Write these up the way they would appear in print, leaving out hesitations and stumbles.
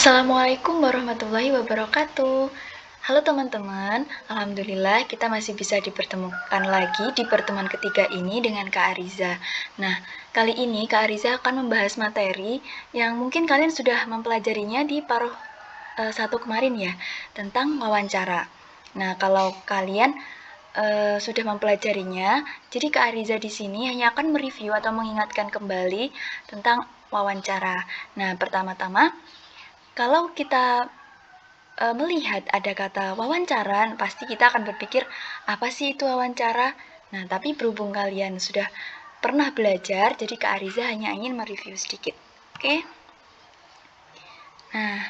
Assalamualaikum warahmatullahi wabarakatuh. Halo teman-teman, alhamdulillah kita masih bisa dipertemukan lagi di pertemuan ketiga ini dengan Kak Ariza. Nah, kali ini Kak Ariza akan membahas materi yang mungkin kalian sudah mempelajarinya di paruh 1 kemarin ya, tentang wawancara. Nah, kalau kalian sudah mempelajarinya, jadi Kak Ariza di sini hanya akan mereview atau mengingatkan kembali tentang wawancara. Nah, pertama-tama kalau kita melihat ada kata wawancara, pasti kita akan berpikir, apa sih itu wawancara? Nah, tapi berhubung kalian sudah pernah belajar, jadi Kak Ariza hanya ingin mereview sedikit. Oke? Nah,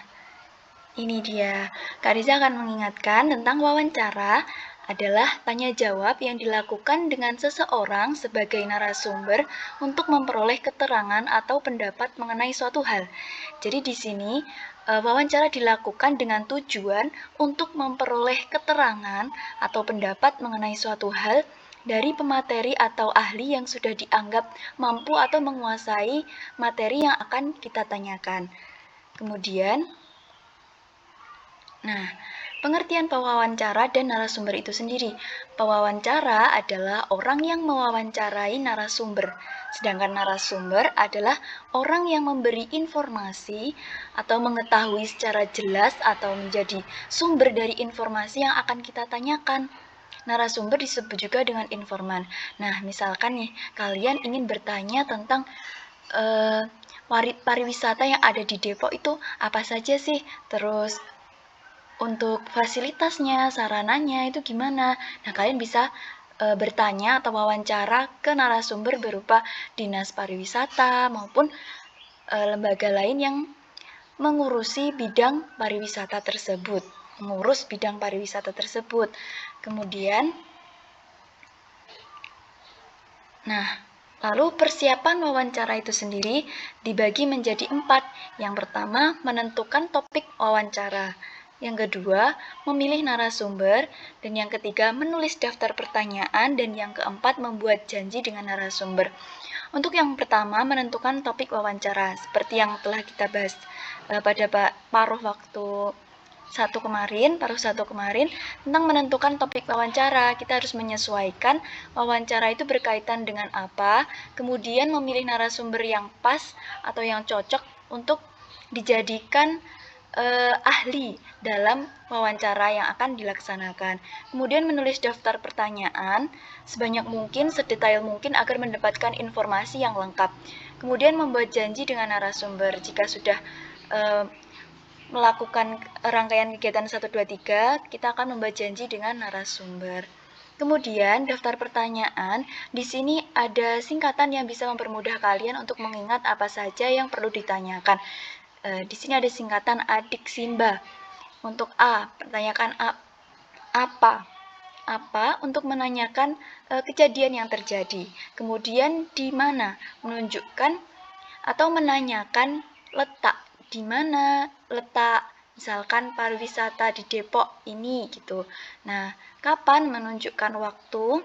ini dia. Kak Ariza akan mengingatkan tentang wawancara adalah tanya jawab yang dilakukan dengan seseorang sebagai narasumber untuk memperoleh keterangan atau pendapat mengenai suatu hal. Jadi di sini wawancara dilakukan dengan tujuan untuk memperoleh keterangan atau pendapat mengenai suatu hal dari pemateri atau ahli yang sudah dianggap mampu atau menguasai materi yang akan kita tanyakan. Kemudian, pengertian pewawancara dan narasumber itu sendiri. Pewawancara adalah orang yang mewawancarai narasumber, sedangkan narasumber adalah orang yang memberi informasi atau mengetahui secara jelas atau menjadi sumber dari informasi yang akan kita tanyakan. Narasumber disebut juga dengan informan. Nah, misalkan nih, kalian ingin bertanya tentang pariwisata yang ada di Depok itu apa saja sih? Terus untuk fasilitasnya, sarananya itu gimana? Nah, kalian bisa bertanya atau wawancara ke narasumber berupa dinas pariwisata maupun lembaga lain yang mengurusi bidang pariwisata tersebut, Kemudian, lalu persiapan wawancara itu sendiri dibagi menjadi 4. Yang pertama, menentukan topik wawancara. Yang kedua, memilih narasumber. Dan yang ketiga, menulis daftar pertanyaan. Dan yang keempat, membuat janji dengan narasumber. Untuk yang pertama, menentukan topik wawancara. Seperti yang telah kita bahas pada paruh 1 kemarin, tentang menentukan topik wawancara. Kita harus menyesuaikan wawancara itu berkaitan dengan apa, kemudian memilih narasumber yang pas atau yang cocok untuk dijadikan ahli dalam wawancara yang akan dilaksanakan. Kemudian menulis daftar pertanyaan sebanyak mungkin, sedetail mungkin agar mendapatkan informasi yang lengkap. Kemudian membuat janji dengan narasumber. Jika sudah melakukan rangkaian kegiatan 1, 2, 3, kita akan membuat janji dengan narasumber. Kemudian, daftar pertanyaan, di sini ada singkatan yang bisa mempermudah kalian untuk mengingat apa saja yang perlu ditanyakan. Di sini ada singkatan adik Simba. Untuk A, pertanyakan apa? Apa untuk menanyakan kejadian yang terjadi. Kemudian di mana? Menunjukkan atau menanyakan letak. Di mana letak misalkan pariwisata di Depok ini gitu. Nah, kapan? Menunjukkan waktu.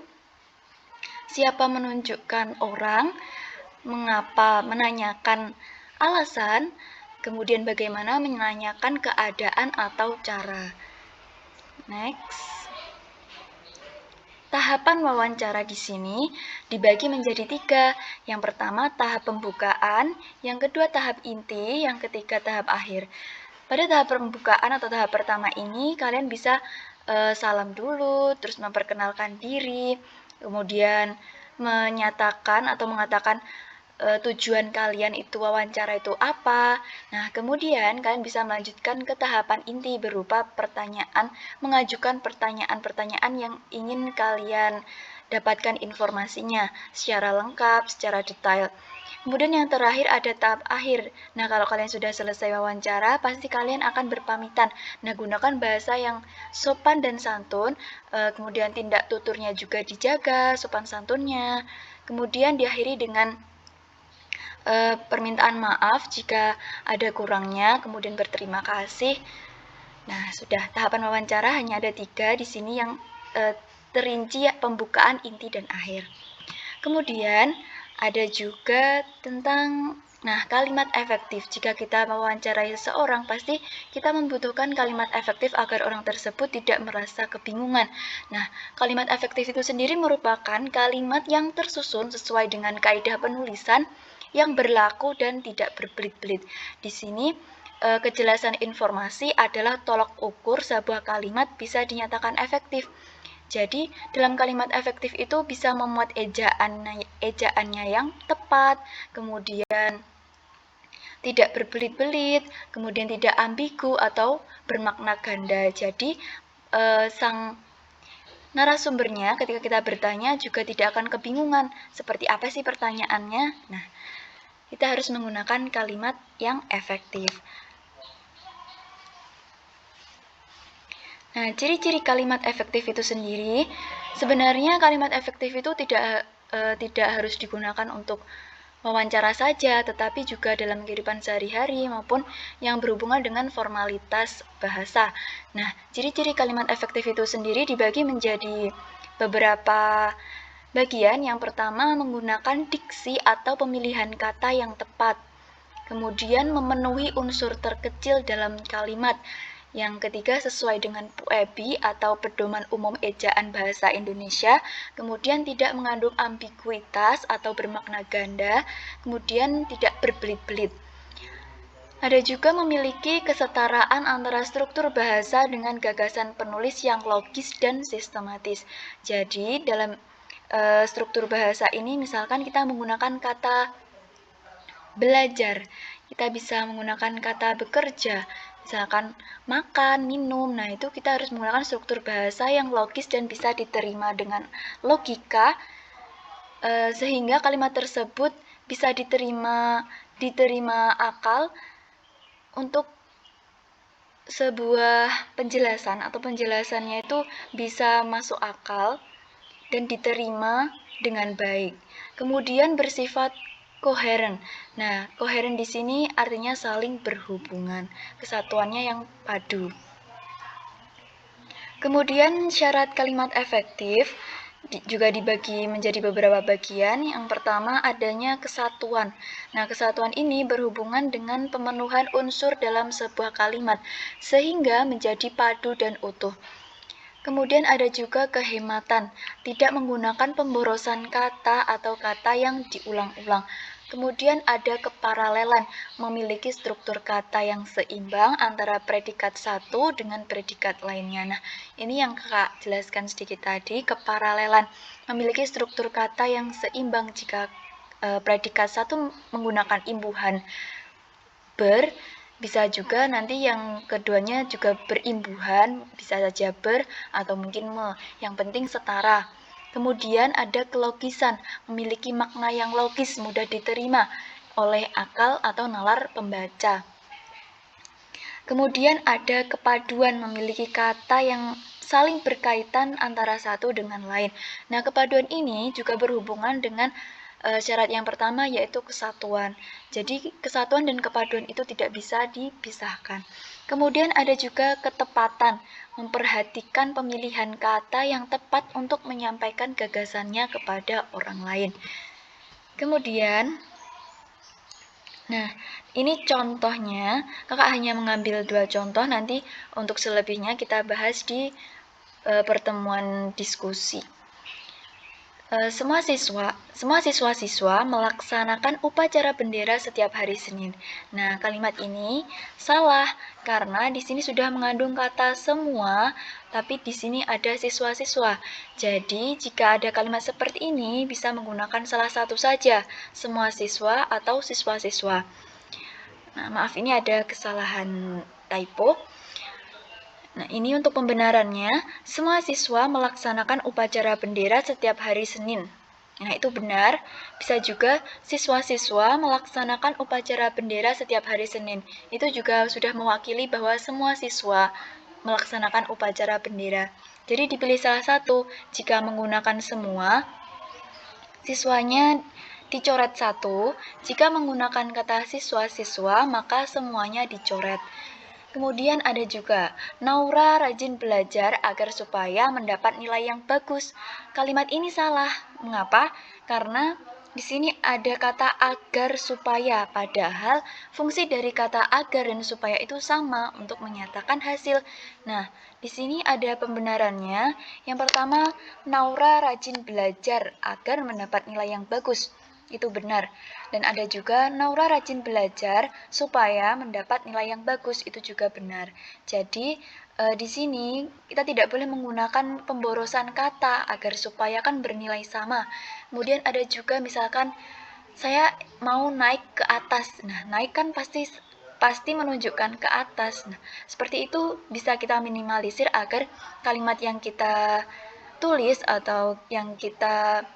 Siapa? Menunjukkan orang. Mengapa? Menanyakan alasan. Kemudian bagaimana? Menanyakan keadaan atau cara. Next. Tahapan wawancara di sini dibagi menjadi 3. Yang pertama tahap pembukaan, yang kedua tahap inti, yang ketiga tahap akhir. Pada tahap pembukaan atau tahap pertama ini kalian bisa salam dulu, terus memperkenalkan diri, kemudian menyatakan atau mengatakan tujuan kalian itu wawancara itu apa. Nah, kemudian kalian bisa melanjutkan ke tahapan inti berupa pertanyaan, mengajukan pertanyaan-pertanyaan yang ingin kalian dapatkan informasinya secara lengkap, secara detail. Kemudian yang terakhir ada tahap akhir. Nah, kalau kalian sudah selesai wawancara, pasti kalian akan berpamitan. Nah, gunakan bahasa yang sopan dan santun, kemudian tindak tuturnya juga dijaga, sopan santunnya. Kemudian diakhiri dengan permintaan maaf jika ada kurangnya, kemudian berterima kasih. Nah, sudah tahapan wawancara hanya ada 3 di sini yang terinci ya, pembukaan, inti, dan akhir. Kemudian ada juga tentang Nah, kalimat efektif. Jika kita mewawancarai seseorang, pasti kita membutuhkan kalimat efektif agar orang tersebut tidak merasa kebingungan. Nah, kalimat efektif itu sendiri merupakan kalimat yang tersusun sesuai dengan kaidah penulisan yang berlaku dan tidak berbelit-belit. Di sini, kejelasan informasi adalah tolak ukur sebuah kalimat bisa dinyatakan efektif. Jadi, dalam kalimat efektif itu bisa memuat ejaannya yang tepat, kemudian tidak berbelit-belit, kemudian tidak ambigu atau bermakna ganda. Jadi, sang narasumbernya ketika kita bertanya juga tidak akan kebingungan seperti apa sih pertanyaannya. Nah, kita harus menggunakan kalimat yang efektif. Nah, ciri-ciri kalimat efektif itu sendiri, sebenarnya kalimat efektif itu tidak harus digunakan untuk wawancara saja, tetapi juga dalam kehidupan sehari-hari maupun yang berhubungan dengan formalitas bahasa. Nah, ciri-ciri kalimat efektif itu sendiri dibagi menjadi beberapa bagian. Yang pertama, menggunakan diksi atau pemilihan kata yang tepat. Kemudian, memenuhi unsur terkecil dalam kalimat. Yang ketiga, sesuai dengan PUEBI atau Pedoman Umum Ejaan Bahasa Indonesia. Kemudian tidak mengandung ambiguitas atau bermakna ganda. Kemudian tidak berbelit-belit. Ada juga memiliki kesetaraan antara struktur bahasa dengan gagasan penulis yang logis dan sistematis. Jadi dalam struktur bahasa ini misalkan kita menggunakan kata belajar, kita bisa menggunakan kata bekerja, misalkan makan, minum. Nah, itu kita harus menggunakan struktur bahasa yang logis dan bisa diterima dengan logika, sehingga kalimat tersebut bisa diterima akal untuk sebuah penjelasan atau penjelasannya itu bisa masuk akal dan diterima dengan baik. Kemudian bersifat koheren. Nah, koheren di sini artinya saling berhubungan, kesatuannya yang padu. Kemudian syarat kalimat efektif juga dibagi menjadi beberapa bagian. Yang pertama adanya kesatuan. Nah, kesatuan ini berhubungan dengan pemenuhan unsur dalam sebuah kalimat sehingga menjadi padu dan utuh. Kemudian ada juga kehematan, tidak menggunakan pemborosan kata atau kata yang diulang-ulang. Kemudian ada keparalelan, memiliki struktur kata yang seimbang antara predikat satu dengan predikat lainnya. Nah, ini yang Kakak jelaskan sedikit tadi, keparalelan, memiliki struktur kata yang seimbang jika predikat satu menggunakan imbuhan ber, bisa juga nanti yang keduanya juga berimbuhan, bisa saja ber atau mungkin me, yang penting setara. Kemudian ada kelogisan, memiliki makna yang logis, mudah diterima oleh akal atau nalar pembaca. Kemudian ada kepaduan, memiliki kata yang saling berkaitan antara satu dengan lain. Nah, kepaduan ini juga berhubungan dengan syarat yang pertama yaitu kesatuan. Jadi kesatuan dan kepaduan itu tidak bisa dipisahkan. Kemudian ada juga ketepatan, memperhatikan pemilihan kata yang tepat untuk menyampaikan gagasannya kepada orang lain. Kemudian, nah ini contohnya, Kakak hanya mengambil 2 contoh, nanti untuk selebihnya kita bahas di pertemuan diskusi. Semua siswa-siswa melaksanakan upacara bendera setiap hari Senin. Nah, kalimat ini salah karena di sini sudah mengandung kata semua, tapi di sini ada siswa-siswa. Jadi, jika ada kalimat seperti ini bisa menggunakan salah satu saja, semua siswa atau siswa-siswa. Nah, maaf ini ada kesalahan typo. Nah, ini untuk pembenarannya, semua siswa melaksanakan upacara bendera setiap hari Senin. Nah, itu benar. Bisa juga siswa-siswa melaksanakan upacara bendera setiap hari Senin. Itu juga sudah mewakili bahwa semua siswa melaksanakan upacara bendera. Jadi dipilih salah satu. Jika menggunakan semua, siswanya dicoret 1. Jika menggunakan kata siswa-siswa, maka semuanya dicoret. Kemudian ada juga, Naura rajin belajar agar supaya mendapat nilai yang bagus. Kalimat ini salah. Mengapa? Karena Di sini ada kata agar supaya, padahal fungsi dari kata agar dan supaya itu sama untuk menyatakan hasil. Nah, di sini ada pembenarannya. Yang pertama, Naura rajin belajar agar mendapat nilai yang bagus. Itu benar. Dan ada juga Naura rajin belajar supaya mendapat nilai yang bagus. Itu juga benar. Jadi, di sini kita tidak boleh menggunakan pemborosan kata agar supaya kan bernilai sama. Kemudian ada juga misalkan saya mau naik ke atas. Nah, naik kan pasti menunjukkan ke atas. Nah, seperti itu bisa kita minimalisir agar kalimat yang kita tulis atau yang kita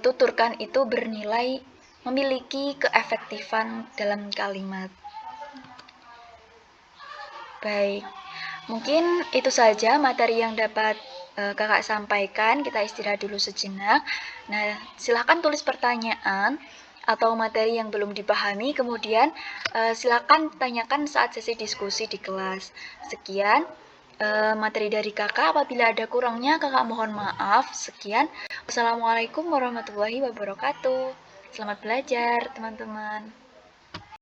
tuturkan itu bernilai memiliki keefektifan dalam kalimat. Baik, mungkin itu saja materi yang dapat kakak sampaikan. Kita istirahat dulu sejenak. Nah, silahkan tulis pertanyaan atau materi yang belum dipahami, kemudian silahkan tanyakan saat sesi diskusi di kelas. Sekian materi dari kakak. Apabila ada kurangnya, kakak mohon maaf. Sekian. Wassalamualaikum warahmatullahi wabarakatuh. Selamat belajar, teman-teman.